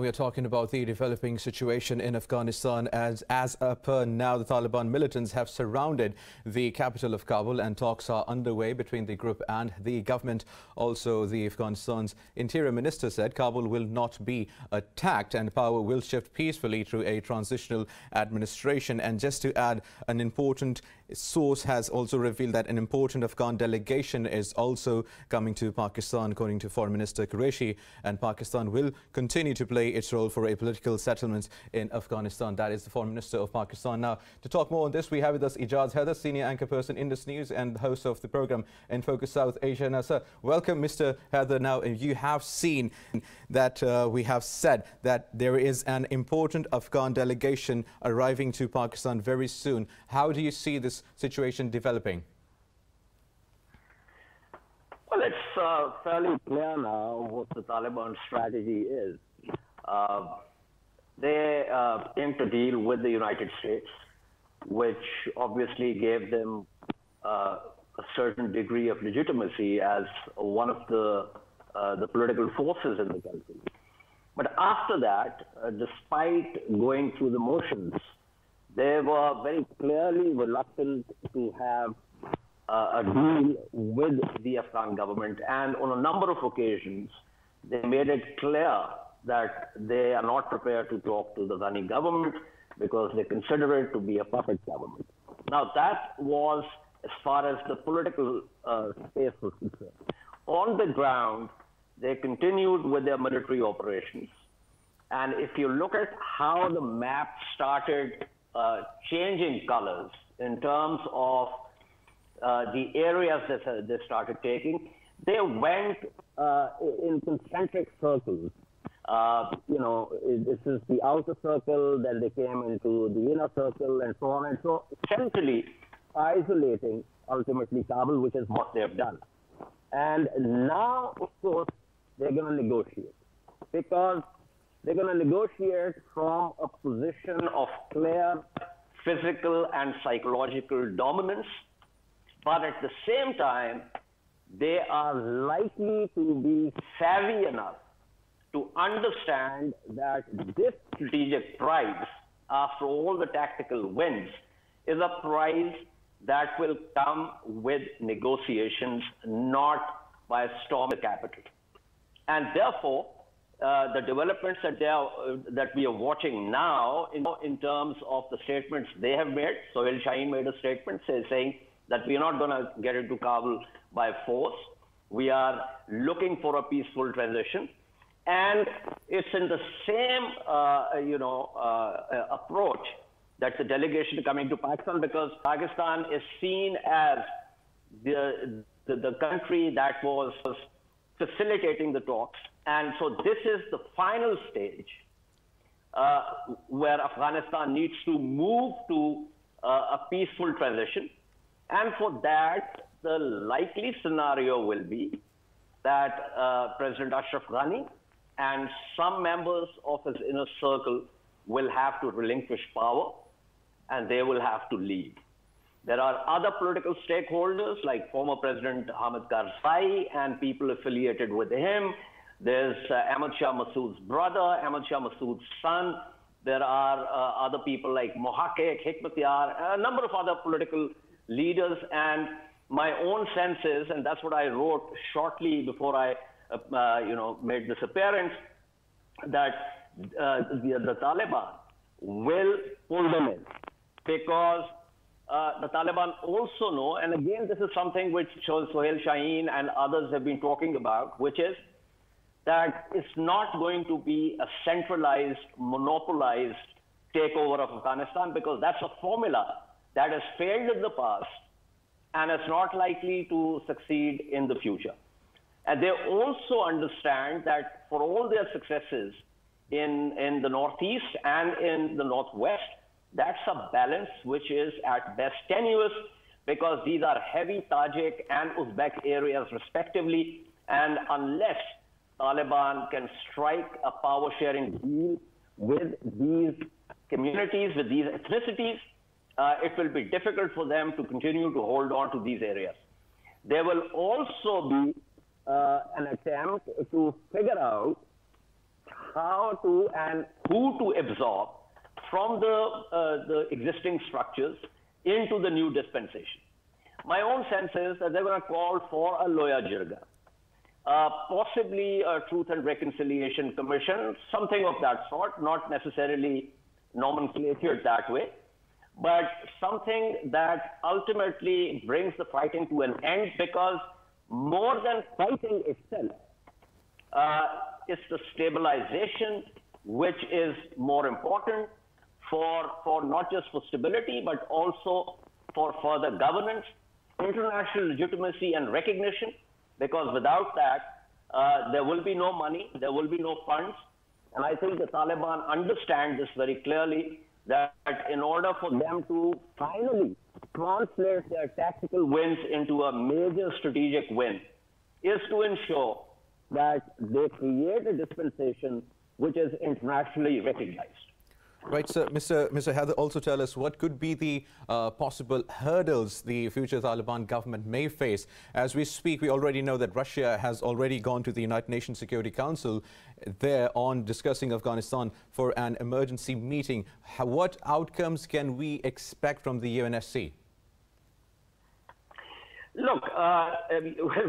We are talking about the developing situation in Afghanistan as per now the Taliban militants have surrounded the capital of Kabul and talks are underway between the group and the government. Also, the Afghanistan's interior minister said Kabul will not be attacked and power will shift peacefully through a transitional administration. And just to add, an important source has also revealed that an important Afghan delegation is also coming to Pakistan, according to Foreign Minister Qureshi, and Pakistan will continue to play its role for a political settlement in Afghanistan. That is the Foreign Minister of Pakistan. Now, to talk more on this, we have with us Ejaz Haider, senior anchor person, Indus News, and the host of the program in Focus South Asia. Now, sir, welcome, Mr. Haider. Now, you have seen that we have said that there is an important Afghan delegation arriving to Pakistan very soon. How do you see this situation developing? Well, it's fairly clear now what the Taliban strategy is. They came to deal with the United States, which obviously gave them a certain degree of legitimacy as one of the political forces in the country. But after that, despite going through the motions, they were very clearly reluctant to have a deal with the Afghan government. And on a number of occasions, they made it clear that they are not prepared to talk to the Ghani government because they consider it to be a puppet government. Now, that was as far as the political space was concerned. On the ground, they continued with their military operations. And if you look at how the map started changing colors in terms of the areas that they started taking, they went in concentric circles. This is the outer circle, then they came into the inner circle, and so on and so, essentially isolating ultimately Kabul, which is what they have done. And now, of course, they're going to negotiate, because they're going to negotiate from a position of clear physical and psychological dominance, but at the same time, they are likely to be savvy enough to understand that this strategic prize, after all the tactical wins, is a prize that will come with negotiations, not by storming the capital. And therefore, the developments that we are watching now in terms of the statements they have made, Sohail Shaheen made a statement saying that we are not going to get into Kabul by force. We are looking for a peaceful transition. And it's in the same, approach that the delegation coming to Pakistan, because Pakistan is seen as the country that was facilitating the talks. And so this is the final stage where Afghanistan needs to move to a peaceful transition. And for that, the likely scenario will be that President Ashraf Ghani and some members of his inner circle will have to relinquish power, and they will have to leave. There are other political stakeholders like former President Hamid Karzai and people affiliated with him. There's Ahmad Shah Massoud's brother, Ahmad Shah Massoud's son. There are other people like Mohaqiq, Hikmatyar, a number of other political leaders. And my own sense is, and that's what I wrote shortly before I made this appearance, that the Taliban will pull them in, because the Taliban also know, and again, this is something which Sohail Shaheen and others have been talking about, which is that it's not going to be a centralized, monopolized takeover of Afghanistan, because that's a formula that has failed in the past and is not likely to succeed in the future. And they also understand that for all their successes in the Northeast and in the Northwest, that's a balance which is at best tenuous, because these are heavy Tajik and Uzbek areas respectively. And unless Taliban can strike a power-sharing deal with these communities, with these ethnicities, it will be difficult for them to continue to hold on to these areas. There will also be an attempt to figure out how to and who to absorb from the existing structures into the new dispensation. My own sense is that they're going to call for a Loya Jirga, possibly a Truth and Reconciliation Commission, something of that sort, not necessarily nomenclatured that way, but something that ultimately brings the fighting to an end, because more than fighting itself, it's the stabilization which is more important for not just for stability, but also for further governance, international legitimacy and recognition, because without that, there will be no money, there will be no funds. And I think the Taliban understand this very clearly, that in order for them to finally translate their tactical wins into a major strategic win, is to ensure that they create a dispensation which is internationally recognized. Right, so Mr. Haider, also tell us what could be the possible hurdles the future Taliban government may face. As we speak, we already know that Russia has already gone to the United Nations Security Council there on discussing Afghanistan for an emergency meeting. What outcomes can we expect from the UNSC? Look,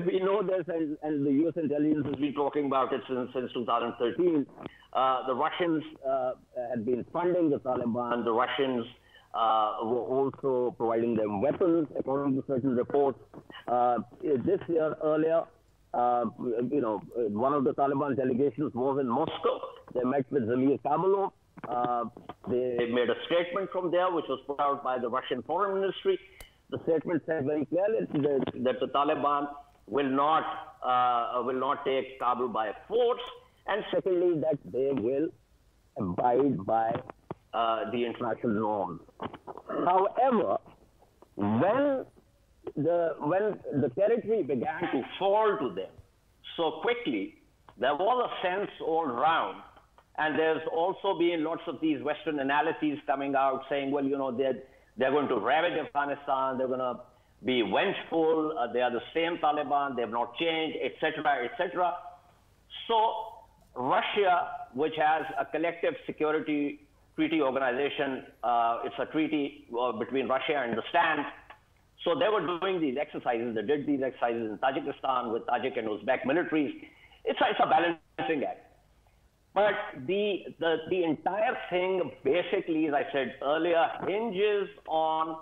we know this, and the U.S. intelligence has been talking about it since 2013. The Russians had been funding the Taliban. The Russians were also providing them weapons, according to certain reports. This year earlier, one of the Taliban delegations was in Moscow. They met with Zamir Kabulov. They made a statement from there, which was put out by the Russian Foreign Ministry. The statement said very clearly that the Taliban will not take Kabul by force, and secondly, that they will abide by the international norms. However, when the territory began to fall to them so quickly, there was a sense all round, and there's also been lots of these Western analyses coming out saying, well, they're going to ravage Afghanistan, they're going to be vengeful, they are the same Taliban, they have not changed, etc., etc. So Russia, which has a collective security treaty organization, it's a treaty between Russia and the Stans. So they were doing these exercises, they did these exercises in Tajikistan with Tajik and Uzbek militaries. It's a balancing act. But the entire thing, basically, as I said earlier, hinges on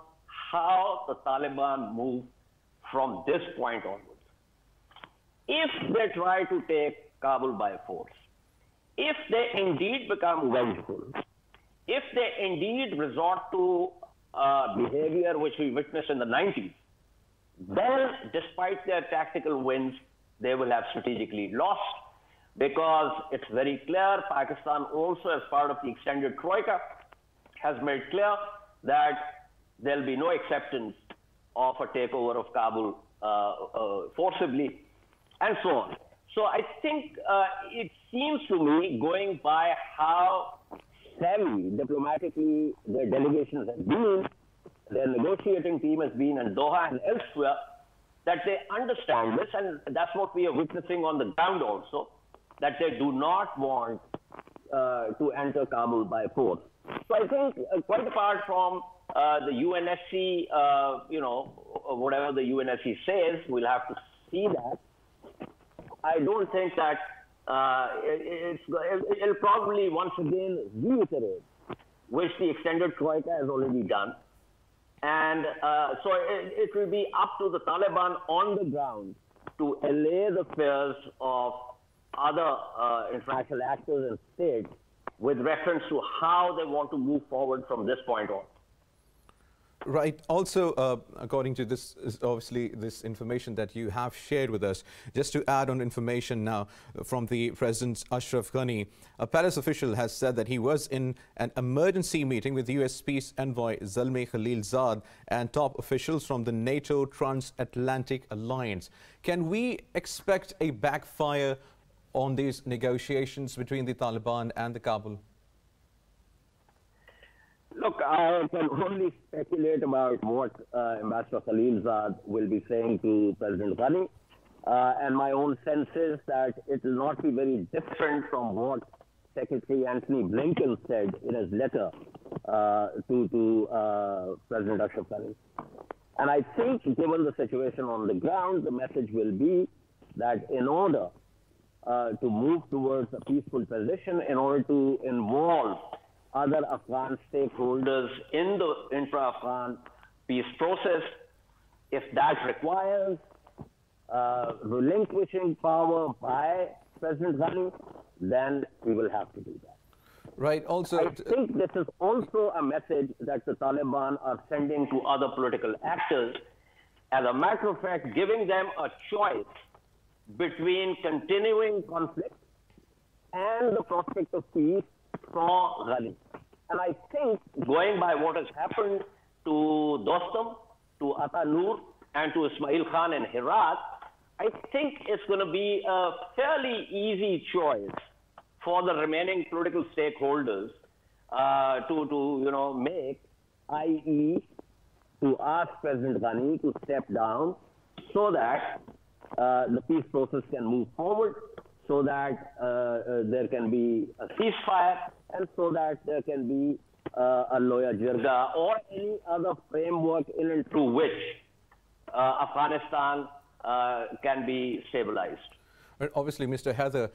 how the Taliban move from this point onwards. If they try to take Kabul by force, if they indeed become vengeful, if they indeed resort to behavior which we witnessed in the 90s, then despite their tactical wins, they will have strategically lost. Because it's very clear, Pakistan also, as part of the extended troika, has made clear that there'll be no acceptance of a takeover of Kabul forcibly, and so on. So I think it seems to me, going by how savvy diplomatically their delegations have been, their negotiating team has been in Doha and elsewhere, that they understand this, and that's what we are witnessing on the ground also, that they do not want to enter Kabul by force. So I think quite apart from the UNSC, whatever the UNSC says, we'll have to see that. I don't think that it'll probably once again reiterate, which the extended troika has already done. And so it will be up to the Taliban on the ground to allay the fears of other international actors and states with reference to how they want to move forward from this point on. Right. Also, according to this, obviously, this information that you have shared with us, just to add on information now from the President ASHRAF GHANI, a palace official has said that he was in an emergency meeting with US Peace Envoy Zalmay Khalilzad and top officials from the NATO Transatlantic Alliance. Can we expect a backfire on these negotiations between the Taliban and the Kabul? Look, I can only speculate about what Ambassador Khalilzad will be saying to President Ghani. And my own sense is that it will not be very different from what Secretary Anthony Blinken said in his letter to President Ashraf Ghani. And I think, given the situation on the ground, the message will be that in order to move towards a peaceful transition, in order to involve other Afghan stakeholders in the intra-Afghan peace process, if that requires relinquishing power by President Ghani, then we will have to do that. Right. Also, I think this is also a message that the Taliban are sending to other political actors. As a matter of fact, giving them a choice between continuing conflict and the prospect of peace for Ghani. And I think, going by what has happened to Dostum, to Ata Noor, and to Ismail Khan in Herat, I think it's going to be a fairly easy choice for the remaining political stakeholders to make, i.e., to ask President Ghani to step down so that the peace process can move forward, so that there can be a ceasefire, and so that there can be a Loya Jirga or any other framework in and through which Afghanistan can be stabilized. Obviously, Mr. Haider,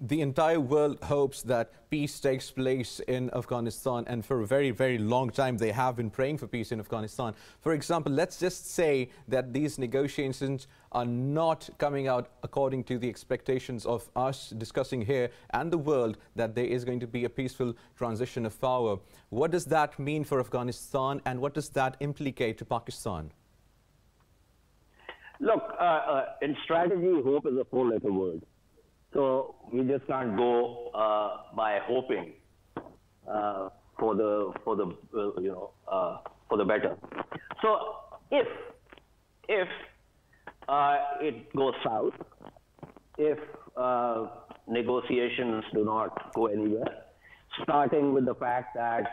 the entire world hopes that peace takes place in Afghanistan, and for a very, very long time they have been praying for peace in Afghanistan. For example, let's just say that these negotiations are not coming out according to the expectations of us discussing here and the world, that there is going to be a peaceful transition of power. What does that mean for Afghanistan, and what does that implicate to Pakistan? Look, in strategy, hope is a four-letter word. So we just can't go by hoping for the better. So if it goes south, if negotiations do not go anywhere, starting with the fact that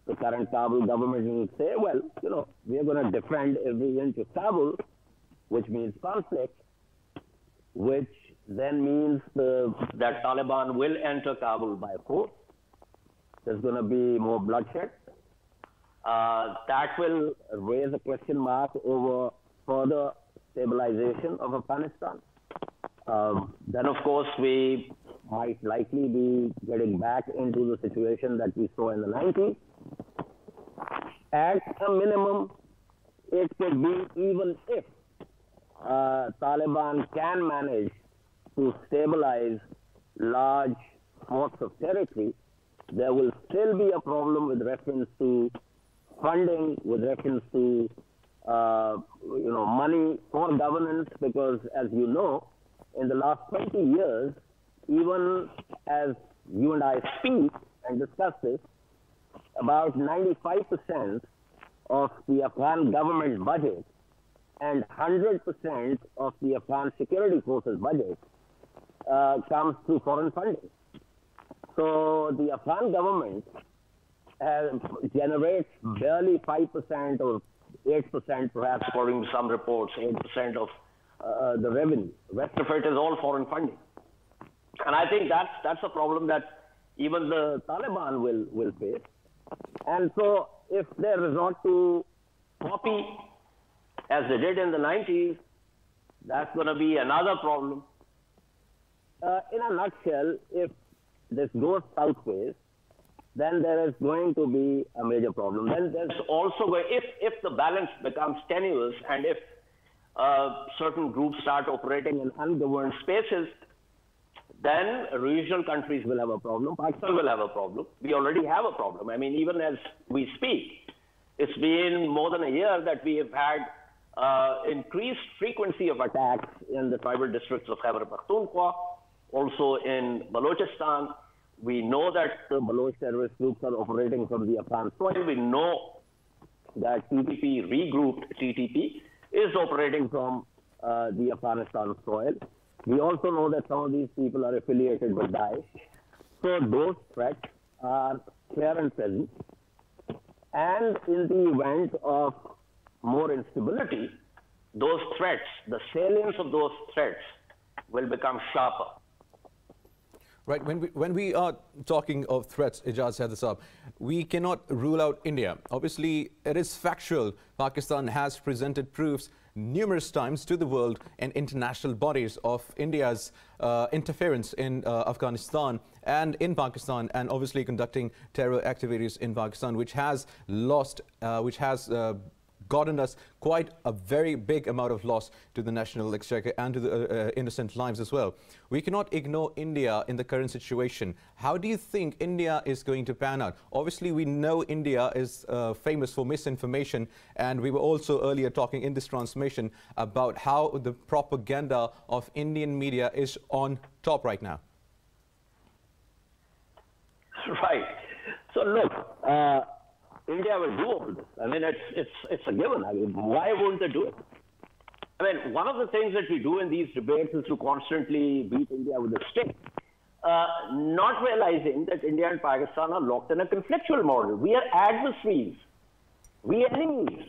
the current Kabul government will say, well, we are going to defend every inch of Kabul, which means conflict, which then means that Taliban will enter Kabul by force. There's going to be more bloodshed. That will raise a question mark over further stabilization of Afghanistan. Then, of course, we might likely be getting back into the situation that we saw in the 90s. At a minimum, it could be, even if Taliban can manage to stabilize large swaths of territory, there will still be a problem with reference to funding, with reference to money for governance, because, as you know, in the last 20 years, even as you and I speak and discuss this, about 95% of the Afghan government budget and 100% of the Afghan security forces budget comes through foreign funding. So the Afghan government generates barely 5% or 8%, perhaps, according to some reports, 8% of the revenue. The rest of it is all foreign funding. And I think that's a problem that even the Taliban will face. And so if they resort to copy, as they did in the 90s, that's going to be another problem. In a nutshell, if this goes southways, then there is going to be a major problem. Then there's also, if the balance becomes tenuous, and if certain groups start operating in ungoverned spaces, then regional countries will have a problem. Pakistan will have a problem. We already have a problem. I mean, even as we speak, it's been more than a year that we have had increased frequency of attacks in the tribal districts of Khyber Pakhtunkhwa, also in Balochistan. We know that the Baloch terrorist groups are operating from the Afghan soil. We know that TTP, regrouped TTP, is operating from the Afghanistan soil. We also know that some of these people are affiliated with Daesh. So those threats are clear and present. And in the event of more instability, those threats, the salience of those threats, will become sharper. Right. When we are talking of threats, Ejaz Haider, we cannot rule out India. Obviously, it is factual. Pakistan has presented proofs numerous times to the world and international bodies of India's interference in Afghanistan and in Pakistan, and obviously conducting terror activities in Pakistan, which has gotten us quite a very big amount of loss to the national exchequer and to the innocent lives as well. We cannot ignore India in the current situation. How do you think India is going to pan out? Obviously, we know India is famous for misinformation, and we were also earlier talking in this transmission about how the propaganda of Indian media is on top right now. Right. So look, India will do all this. I mean, it's a given. I mean, why won't they do it? I mean, one of the things that we do in these debates is to constantly beat India with a stick, not realizing that India and Pakistan are locked in a conflictual model. We are adversaries. We are enemies.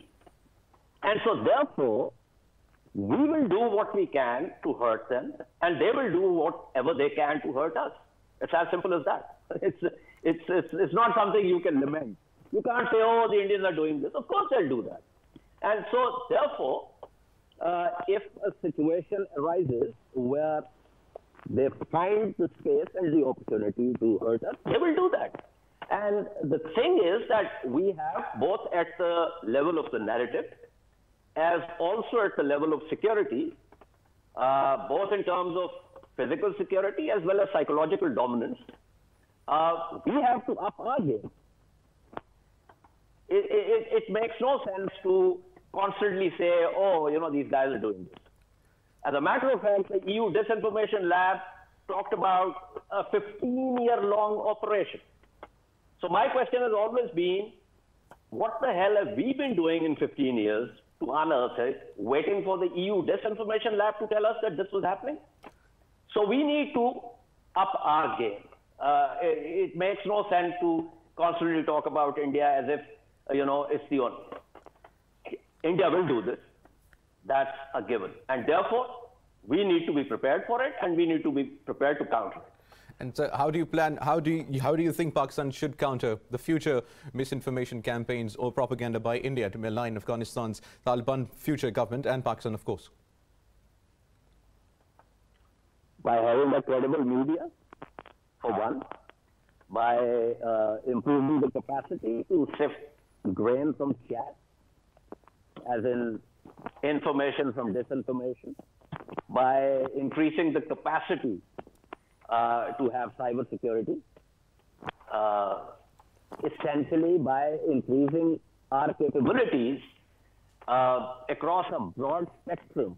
And so therefore, we will do what we can to hurt them, and they will do whatever they can to hurt us. It's as simple as that. It's not something you can lament. You can't say, oh, the Indians are doing this. Of course they'll do that. And so, therefore, if a situation arises where they find the space and the opportunity to hurt us, they will do that. And the thing is that we have, both at the level of the narrative, as also at the level of security, both in terms of physical security as well as psychological dominance, we have to up our game. It makes no sense to constantly say, oh, you know, these guys are doing this. As a matter of fact, the EU Disinformation Lab talked about a 15-year-long operation. So my question has always been, what the hell have we been doing in 15 years to unearth it, waiting for the EU Disinformation Lab to tell us that this was happening? So we need to up our game. It makes no sense to constantly talk about India as if, you know, it's the only. India will do this. That's a given. And therefore, we need to be prepared for it, and we need to be prepared to counter it. And so how do you plan, how do you think Pakistan should counter the future misinformation campaigns or propaganda by India to malign Afghanistan's Taliban future government and Pakistan, of course? By having a credible media, for one, by improving the capacity to sift grain from chaff, as in information from disinformation, by increasing the capacity to have cyber security, essentially by increasing our capabilities across a broad spectrum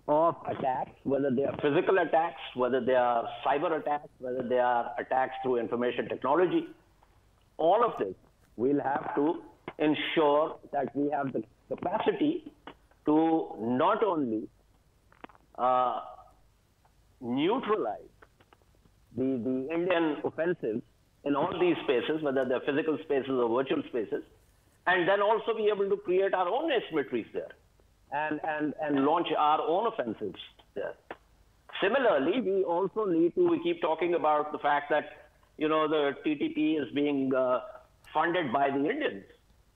of attacks, whether they are physical attacks, whether they are cyber attacks, whether they are attacks through information technology. All of this, we'll have to ensure that we have the capacity to not only neutralize the Indian offensives in all these spaces, whether they're physical spaces or virtual spaces, and then also be able to create our own asymmetries there and launch our own offensives there. Similarly, we also need to, we keep talking about the fact that, you know, the TTP is being funded by the Indians.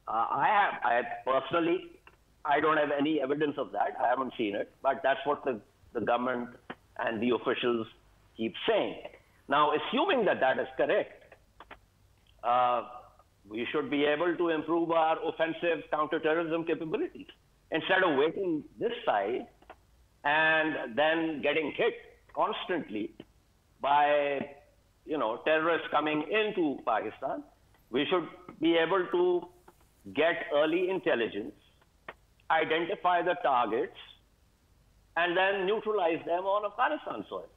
I personally, I don't have any evidence of that. I haven't seen it, but that's what the government and the officials keep saying. Now, assuming that that is correct, we should be able to improve our offensive counterterrorism capabilities instead of waiting this side and then getting hit constantly by, you know, terrorists coming into Pakistan. We should be able to get early intelligence, identify the targets, and then neutralize them on Afghanistan soil.